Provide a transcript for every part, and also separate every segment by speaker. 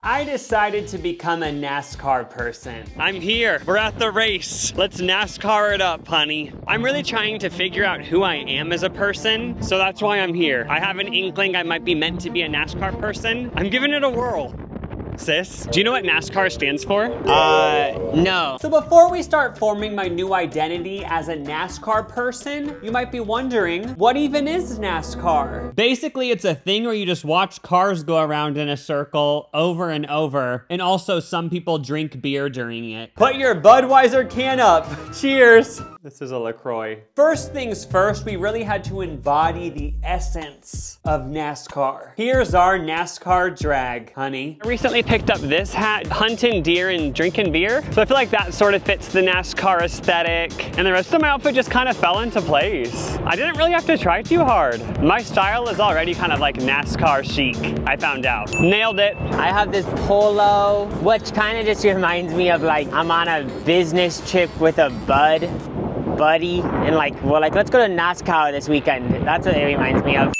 Speaker 1: I decided to become a NASCAR person.
Speaker 2: I'm here. We're at the race. Let's NASCAR it up, honey. I'm really trying to figure out who I am as a person, so that's why I'm here. I have an inkling I might be meant to be a NASCAR person. I'm giving it a whirl. Sis, do you know what NASCAR stands for?
Speaker 3: No.
Speaker 1: So before we start forming my new identity as a NASCAR person, you might be wondering, what even is NASCAR?
Speaker 2: Basically, it's a thing where you just watch cars go around in a circle over and over, and also some people drink beer during it.
Speaker 1: Put your Budweiser can up. Cheers. This is a LaCroix. First things first, we really had to embody the essence of NASCAR. Here's our NASCAR drag, honey.
Speaker 2: I recently picked up this hat, hunting deer and drinking beer. So I feel like that sort of fits the NASCAR aesthetic. And the rest of my outfit just kind of fell into place. I didn't really have to try too hard. My style is already kind of like NASCAR chic, I found out. Nailed it.
Speaker 3: I have this polo, which kind of just reminds me of like, I'm on a business trip with a buddy, and like, we're like, let's go to NASCAR this weekend. That's what it reminds me of.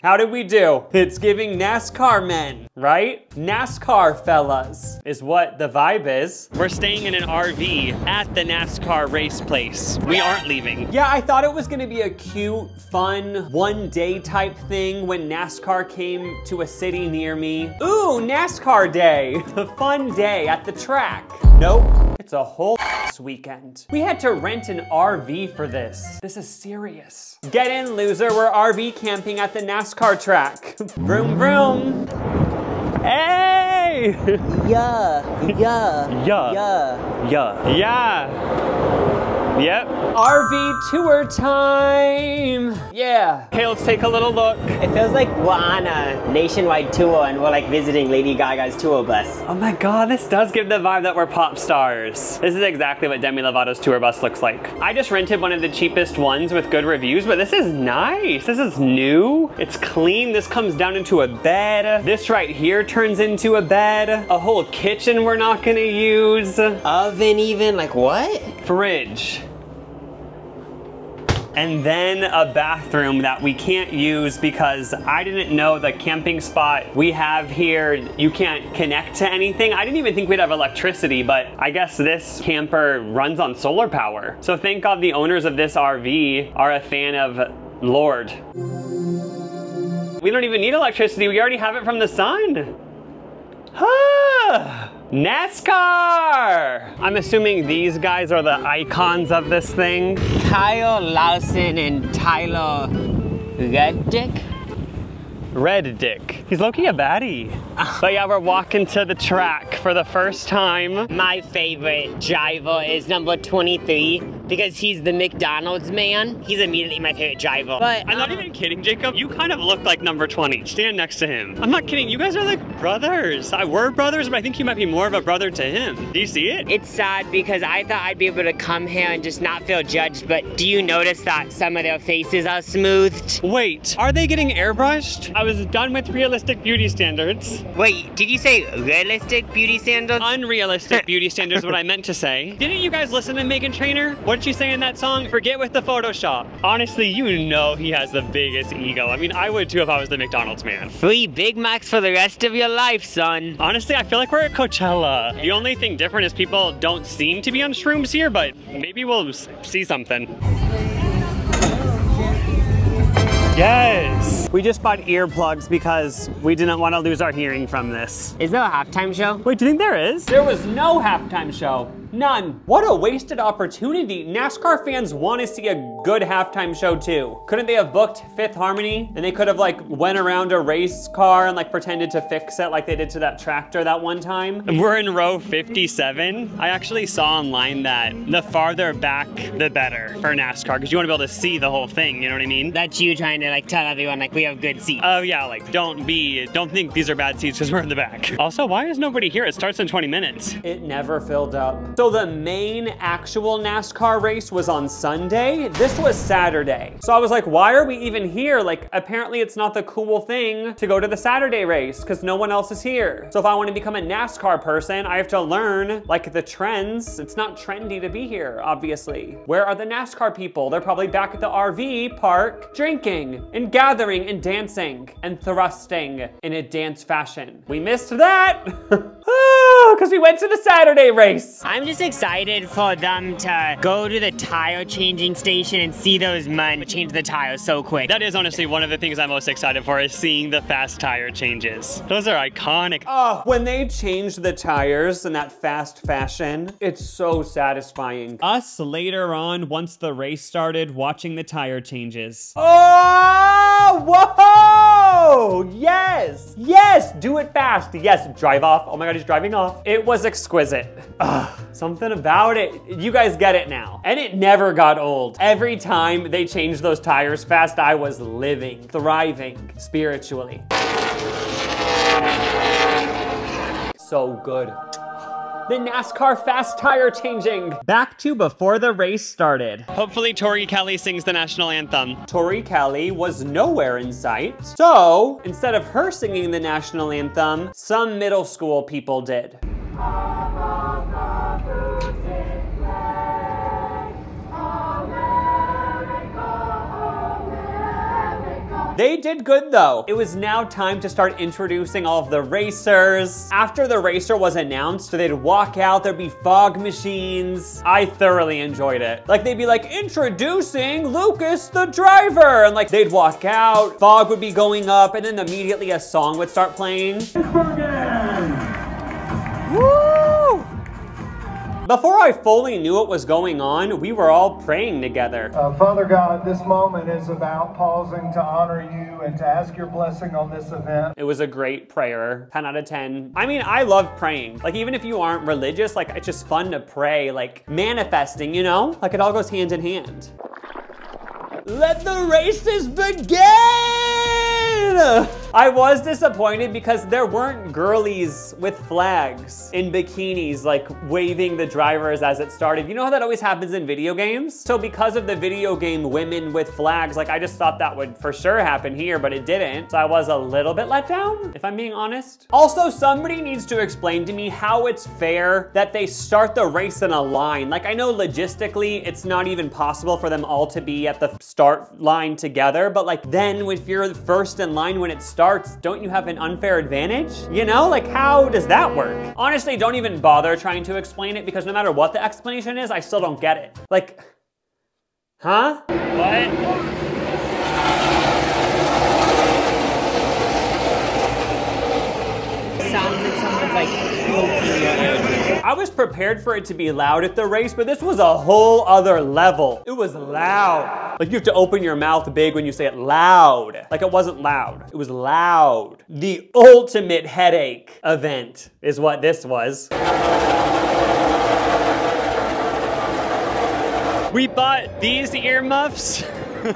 Speaker 1: How did we do? It's giving NASCAR men, right? NASCAR fellas is what the vibe is.
Speaker 2: We're staying in an RV at the NASCAR race place. We aren't leaving.
Speaker 1: Yeah, I thought it was gonna be a cute, fun, one-day type thing when NASCAR came to a city near me. Ooh, NASCAR day, a fun day at the track. Nope, it's a whole weekend. We had to rent an RV for this. This is serious. Get in, loser, we're RV camping at the NASCAR track. Vroom, vroom.
Speaker 2: Hey! Yeah. Yep.
Speaker 1: RV tour time. Yeah.
Speaker 2: Okay, let's take a little look.
Speaker 3: It feels like we're on a nationwide tour and we're like visiting Lady Gaga's tour bus.
Speaker 2: Oh my God, this does give the vibe that we're pop stars. This is exactly what Demi Lovato's tour bus looks like. I just rented one of the cheapest ones with good reviews, but this is nice. This is new. It's clean. This comes down into a bed. This right here turns into a bed. A whole kitchen we're not gonna use.
Speaker 3: Oven even, like what?
Speaker 2: Fridge. And then a bathroom that we can't use because I didn't know the camping spot we have here, you can't connect to anything. I didn't even think we'd have electricity, but I guess this camper runs on solar power. So thank God the owners of this RV are a fan of Lord. We don't even need electricity, we already have it from the sun. NASCAR! I'm assuming these guys are the icons of this thing.
Speaker 3: Kyle Larson and Tyler Reddick.
Speaker 2: Red Dick. He's low-key a baddie. But yeah, we're walking to the track for the first time.
Speaker 3: My favorite driver is number 23 because he's the McDonald's man. He's immediately my favorite driver. But
Speaker 2: I'm not even kidding, Jacob. You kind of look like number 20. Stand next to him. I'm not kidding. You guys are like brothers. We're brothers, but I think you might be more of a brother to him. Do you see it?
Speaker 3: It's sad because I thought I'd be able to come here and just not feel judged, but do you notice that some of their faces are smoothed?
Speaker 2: Wait, are they getting airbrushed? I was done with realistic beauty standards.
Speaker 3: Wait, did you say realistic beauty standards?
Speaker 2: Unrealistic beauty standards is what I meant to say. Didn't you guys listen to Meghan Trainor? What did she say in that song? Forget with the Photoshop. Honestly, you know he has the biggest ego. I mean, I would too if I was the McDonald's man.
Speaker 3: 3 Big Macs for the rest of your life, son.
Speaker 2: Honestly, I feel like we're at Coachella. The only thing different is people don't seem to be on shrooms here, but maybe we'll see something. Yes! We just bought earplugs because we didn't want to lose our hearing from this.
Speaker 3: Is there a halftime show?
Speaker 2: Wait, do you think there is?
Speaker 1: There was no halftime show. None. What a wasted opportunity. NASCAR fans want to see a good halftime show too. Couldn't they have booked Fifth Harmony? And they could have like went around a race car and like pretended to fix it like they did to that tractor that one time.
Speaker 2: We're in row 57. I actually saw online that the farther back, the better for NASCAR because you want to be able to see the whole thing, you know what I mean?
Speaker 3: That's you trying to like tell everyone like we have good seats.
Speaker 2: Oh yeah, like don't think these are bad seats because we're in the back. Also, why is nobody here? It starts in 20 minutes.
Speaker 1: It never filled up. So So the main actual NASCAR race was on Sunday. This was Saturday. So I was like, why are we even here? Like, apparently it's not the cool thing to go to the Saturday race because no one else is here. So if I want to become a NASCAR person, I have to learn like the trends. It's not trendy to be here, obviously. Where are the NASCAR people? They're probably back at the RV park drinking and gathering and dancing and thrusting in a dance fashion. We missed that because we went to the Saturday race.
Speaker 3: I'm just excited for them to go to the tire changing station and see those men change the tires so quick.
Speaker 2: That is honestly one of the things I'm most excited for, is seeing the fast tire changes. Those are iconic.
Speaker 1: Oh, when they changed the tires in that fast fashion, it's so satisfying.
Speaker 2: Us later on, once the race started, watching the tire changes.
Speaker 1: Oh, whoa! Yes, yes, do it fast. Yes, drive off. Oh my God, he's driving off. It was exquisite. Ugh, something about it. You guys get it now. And it never got old. Every time they changed those tires fast, I was living, thriving spiritually. So good. The NASCAR fast tire changing. Back to before the race started.
Speaker 2: Hopefully Tori Kelly sings the national anthem.
Speaker 1: Tori Kelly was nowhere in sight. So instead of her singing the national anthem, some middle school people did. They did good though. It was now time to start introducing all of the racers. After the racer was announced, they'd walk out, there'd be fog machines. I thoroughly enjoyed it. Like they'd be like, introducing Lucas the driver. And like they'd walk out, fog would be going up, and then immediately a song would start playing. Woo! Before I fully knew what was going on, we were all praying together.
Speaker 4: Father God, this moment is about pausing to honor you and to ask your blessing on this event.
Speaker 1: It was a great prayer, 10 out of 10. I mean, I love praying. Like even if you aren't religious, like it's just fun to pray, like manifesting, you know? Like it all goes hand in hand. Let the races begin! I was disappointed because there weren't girlies with flags in bikinis like waving the drivers as it started. You know how that always happens in video games? So because of the video game women with flags, like I just thought that would for sure happen here, but it didn't. So I was a little bit let down, if I'm being honest. Also, somebody needs to explain to me how it's fair that they start the race in a line. Like I know logistically, it's not even possible for them all to be at the start line together, but like then if you're first in line when it starts, don't you have an unfair advantage? You know, like how does that work? Honestly, don't even bother trying to explain it because no matter what the explanation is, I still don't get it. Like, huh? What?
Speaker 3: Someone's like poking your ear.
Speaker 1: I was prepared for it to be loud at the race, but this was a whole other level. It was loud. Like you have to open your mouth big when you say it loud. Like it wasn't loud, it was loud. The ultimate headache event is what this was.
Speaker 2: We bought these earmuffs.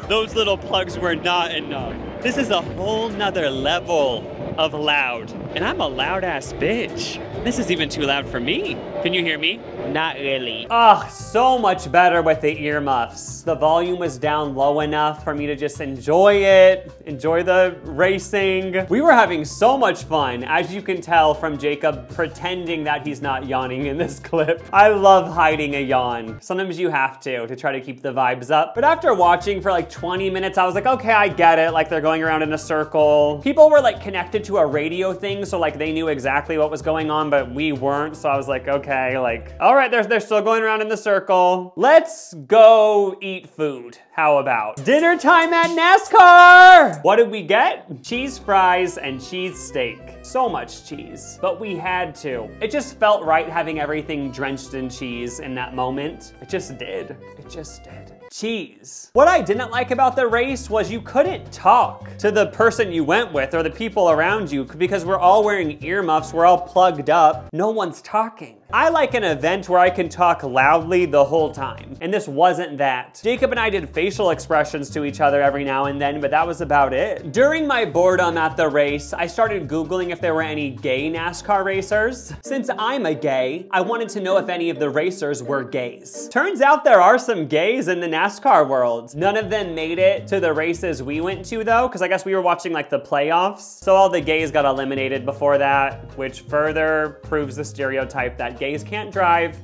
Speaker 2: Those little plugs were not enough. This is a whole nother level of loud. And I'm a loud ass bitch. This is even too loud for me. Can you hear me?
Speaker 3: Not really.
Speaker 1: Ah, so much better with the earmuffs. The volume was down low enough for me to just enjoy it, enjoy the racing. We were having so much fun, as you can tell from Jacob pretending that he's not yawning in this clip. I love hiding a yawn. Sometimes you have to try to keep the vibes up. But after watching for like 20 minutes, I was like, okay, I get it. Like they're going around in a circle. People were like connected to a radio thing, so like they knew exactly what was going on, but we weren't. So I was like, okay, like, all right, they're still going around in the circle. Let's go eat food. How about dinner time at NASCAR? What did we get? Cheese fries and cheese steak. So much cheese, but we had to. It just felt right having everything drenched in cheese in that moment. It just did. It just did. Cheese. What I didn't like about the race was you couldn't talk to the person you went with or the people around you because we're all wearing earmuffs, we're all plugged up, no one's talking. I like an event where I can talk loudly the whole time, and this wasn't that. Jacob and I did facial expressions to each other every now and then, but that was about it. During my boredom at the race, I started Googling if if there were any gay NASCAR racers. Since I'm a gay, I wanted to know if any of the racers were gays. Turns out there are some gays in the NASCAR world. None of them made it to the races we went to though, because I guess we were watching like the playoffs. So all the gays got eliminated before that, which further proves the stereotype that gays can't drive.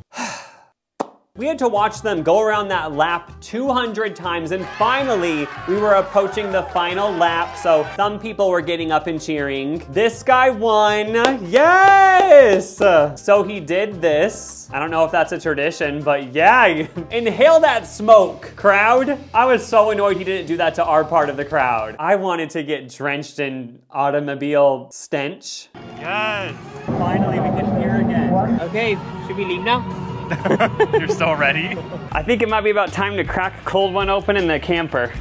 Speaker 1: We had to watch them go around that lap 200 times, and finally, we were approaching the final lap, so some people were getting up and cheering. This guy won, yes! So he did this. I don't know if that's a tradition, but yeah, inhale that smoke, crowd. I was so annoyed he didn't do that to our part of the crowd. I wanted to get drenched in automobile stench. Yes, finally we can hear again.
Speaker 3: Okay, should we leave now?
Speaker 2: You're still ready? I think it might be about time to crack a cold one open in the camper.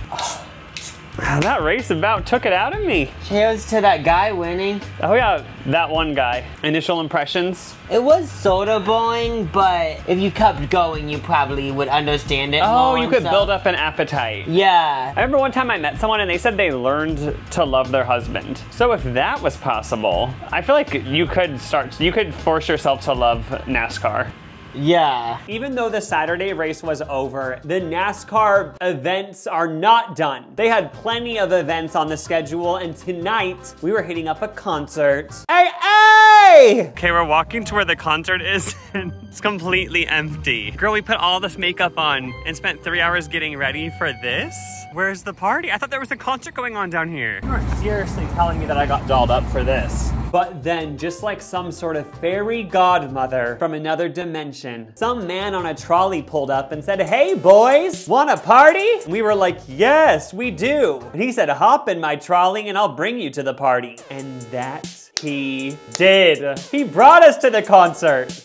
Speaker 2: That race about took it out of me.
Speaker 3: Cheers to that guy winning.
Speaker 2: Oh yeah, that one guy. Initial impressions?
Speaker 3: It was sort of boring, but if you kept going, you probably would understand it
Speaker 2: Oh,
Speaker 3: more,
Speaker 2: you could
Speaker 3: so.
Speaker 2: build up an appetite.
Speaker 3: Yeah.
Speaker 2: I remember one time I met someone and they said they learned to love their husband. So if that was possible, I feel like you could force yourself to love NASCAR.
Speaker 3: Yeah.
Speaker 1: Even though the Saturday race was over, the NASCAR events are not done. They had plenty of events on the schedule, and tonight we were hitting up a concert. Hey, hey!
Speaker 2: Okay, we're walking to where the concert is and it's completely empty. Girl, we put all this makeup on and spent 3 hours getting ready for this? Where's the party? I thought there was a concert going on down here. You aren't seriously telling me that I got dolled up for this.
Speaker 1: But then, just like some sort of fairy godmother from another dimension, some man on a trolley pulled up and said, "Hey boys, wanna party?" And we were like, "Yes, we do." And he said, "Hop in my trolley and I'll bring you to the party." And that he did. He brought us to the concert.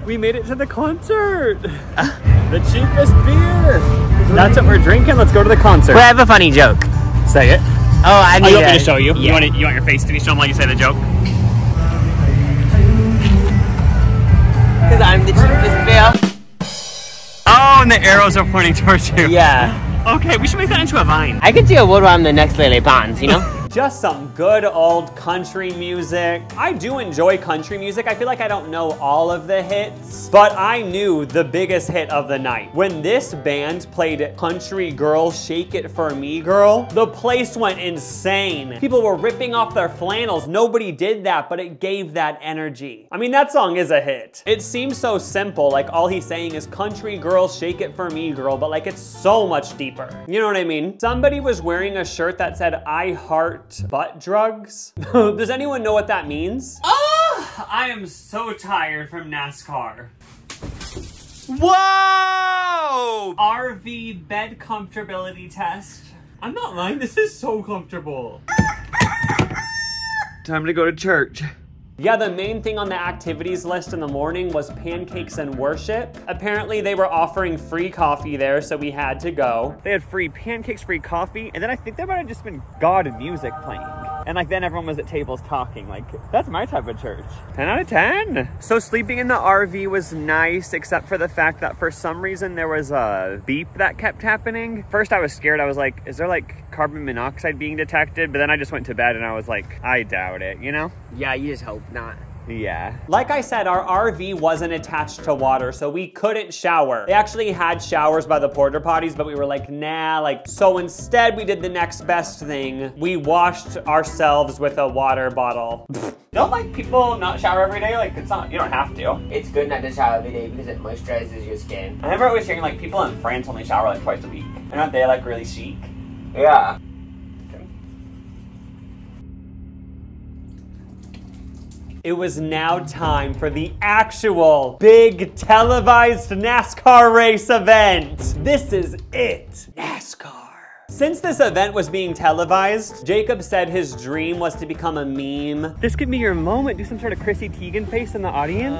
Speaker 1: We made it to the concert. The cheapest beer. That's what we're drinking. Let's go to the concert.
Speaker 3: But I have a funny joke.
Speaker 2: Say it.
Speaker 3: Oh, I need
Speaker 2: you want me to show you?
Speaker 3: Yeah.
Speaker 2: You want your face to be shown while you say the joke?
Speaker 3: Because I'm the cheapest beer.
Speaker 2: Oh, and the arrows are pointing towards you.
Speaker 3: Yeah.
Speaker 2: Okay, we should make that into a vine.
Speaker 3: I could see a world where I'm the next Lily Pons, you know?
Speaker 1: Just some good old country music. I do enjoy country music. I feel like I don't know all of the hits, but I knew the biggest hit of the night. When this band played Country Girl, Shake It For Me Girl, the place went insane. People were ripping off their flannels. Nobody did that, but it gave that energy. I mean, that song is a hit. It seems so simple, like all he's saying is Country Girl, Shake It For Me Girl, but like it's so much deeper. You know what I mean? Somebody was wearing a shirt that said, "I heart butt drugs." Does anyone know what that means?
Speaker 2: Oh, I am so tired from NASCAR. Whoa! RV bed comfortability test. I'm not lying, this is so comfortable. Time to go to church.
Speaker 1: Yeah, the main thing on the activities list in the morning was pancakes and worship. Apparently they were offering free coffee there, so we had to go.
Speaker 2: They had free pancakes, free coffee, and then I think there might have just been God and music playing. And like then everyone was at tables talking. Like, that's my type of church. 10 out of 10. So sleeping in the RV was nice, except for the fact that for some reason there was a beep that kept happening. First I was scared. I was like, is there like carbon monoxide being detected? But then I just went to bed and I was like, I doubt it, you know?
Speaker 3: Yeah, you just hope not.
Speaker 2: Yeah.
Speaker 1: Like I said, our RV wasn't attached to water, so we couldn't shower. They actually had showers by the porta potties, but we were like, nah, like, so instead we did the next best thing. We washed ourselves with a water bottle.
Speaker 2: Don't like people not shower every day? Like, it's not, you don't have to.
Speaker 3: It's good not to shower every day because it moisturizes your skin.
Speaker 2: I remember always hearing like people in France only shower like twice a week. And aren't they like really chic?
Speaker 3: Yeah.
Speaker 1: It was now time for the actual big televised NASCAR race event. This is it, NASCAR. Since this event was being televised, Jacob said his dream was to become a meme.
Speaker 2: This could be your moment. Do some sort of Chrissy Teigen face in the audience.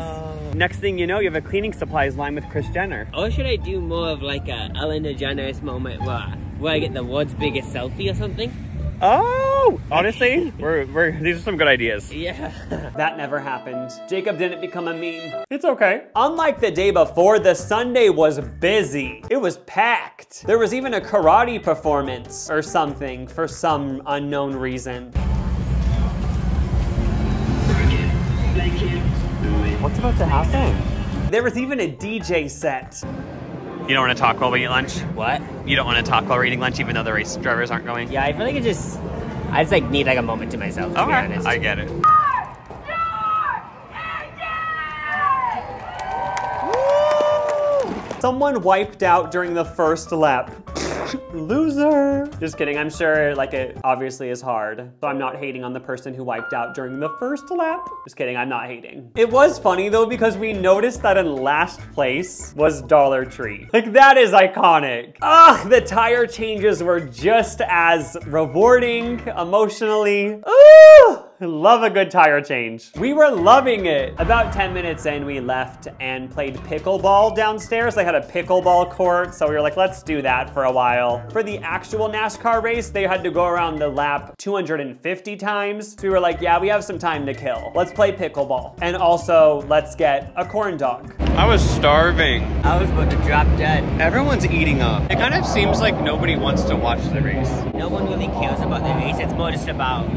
Speaker 2: Next thing you know, you have a cleaning supplies line with Kris Jenner.
Speaker 3: Or should I do more of like a Ellen DeGeneres moment where I get the world's biggest selfie or something?
Speaker 2: Oh, honestly, these are some good ideas.
Speaker 3: Yeah.
Speaker 1: That never happened. Jacob didn't become a meme. It's okay. Unlike the day before, the Sunday was busy. It was packed. There was even a karate performance or something for some unknown reason.
Speaker 3: What's about to happen?
Speaker 1: There was even a DJ set.
Speaker 2: You don't want to talk while we eat lunch?
Speaker 3: What?
Speaker 2: You don't want to talk while we're eating lunch even though the race drivers aren't going?
Speaker 3: Yeah, I feel like I just like need like a moment to myself, to be honest.
Speaker 2: I get it.
Speaker 1: Someone wiped out during the first lap. Loser. Just kidding, I'm sure like it obviously is hard. So I'm not hating on the person who wiped out during the first lap. Just kidding, I'm not hating. It was funny though because we noticed that in last place was Dollar Tree. Like that is iconic. Ugh, the tire changes were just as rewarding emotionally. Ooh! Love a good tire change. We were loving it. About 10 minutes in, we left and played pickleball downstairs. They had a pickleball court, so we were like, let's do that for a while. For the actual NASCAR race, they had to go around the lap 250 times. So we were like, yeah, we have some time to kill. Let's play pickleball. And also, let's get a corn dog.
Speaker 2: I was starving.
Speaker 3: I was about to drop dead.
Speaker 2: Everyone's eating up. It kind of seems like nobody wants to watch the race.
Speaker 3: No one really cares about the race. It's more just about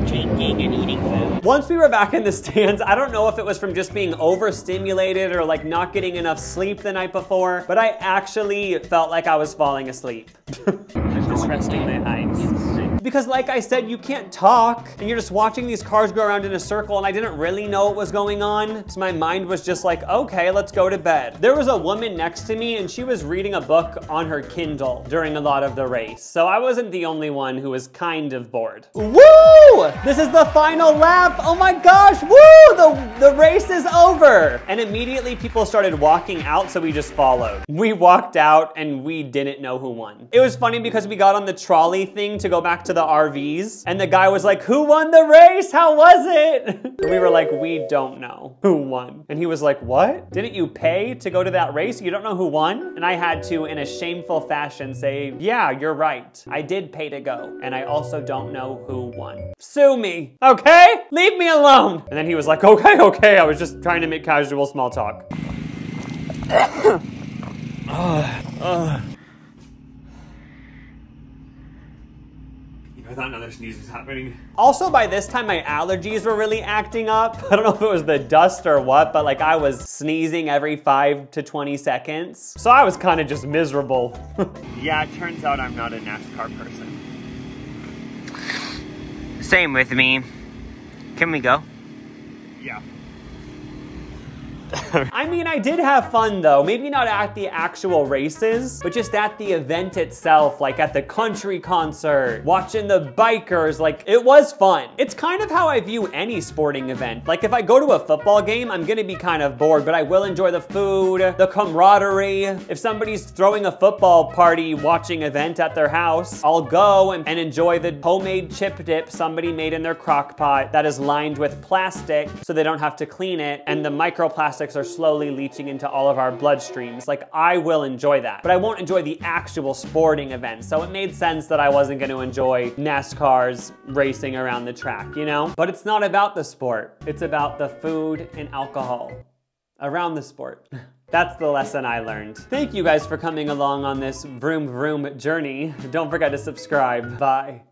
Speaker 3: drinking and eating food.
Speaker 1: Once we were back in the stands, I don't know if it was from just being overstimulated or like not getting enough sleep the night before, but I actually felt like I was falling asleep.
Speaker 3: Just resting my eyes.
Speaker 1: Because like I said, you can't talk and you're just watching these cars go around in a circle and I didn't really know what was going on. So my mind was just like, okay, let's go to bed. There was a woman next to me and she was reading a book on her Kindle during a lot of the race. So I wasn't the only one who was kind of bored. Woo! This is the final lap. Oh my gosh, woo! The race is over. And immediately people started walking out, so we just followed. We walked out and we didn't know who won. It was funny because we got on the trolley thing to go back to the RVs and the guy was like, who won the race? How was it? We were like, we don't know who won. And he was like, what? Didn't you pay to go to that race? You don't know who won? And I had to, in a shameful fashion, say, yeah, you're right. I did pay to go. And I also don't know who won. Sue me, okay? Leave me alone. And then he was like, okay, okay. I was just trying to make casual small talk.
Speaker 2: I thought another sneeze was happening.
Speaker 1: Also, by this time, my allergies were really acting up. I don't know if it was the dust or what, but like I was sneezing every 5 to 20 seconds. So I was kind of just miserable.
Speaker 2: Yeah, it turns out I'm not a NASCAR person.
Speaker 3: Same with me. Can we go?
Speaker 2: Yeah.
Speaker 1: I mean, I did have fun though. Maybe not at the actual races, but just at the event itself, like at the country concert, watching the bikers, like it was fun. It's kind of how I view any sporting event. Like if I go to a football game, I'm gonna be kind of bored, but I will enjoy the food, the camaraderie. If somebody's throwing a football party watching event at their house, I'll go and enjoy the homemade chip dip somebody made in their crock pot that is lined with plastic so they don't have to clean it, and the microplastics are slowly leaching into all of our bloodstreams. Like I will enjoy that, but I won't enjoy the actual sporting event. So it made sense that I wasn't going to enjoy NASCAR's racing around the track, you know? But it's not about the sport. It's about the food and alcohol around the sport. That's the lesson I learned. Thank you guys for coming along on this vroom vroom journey. Don't forget to subscribe. Bye.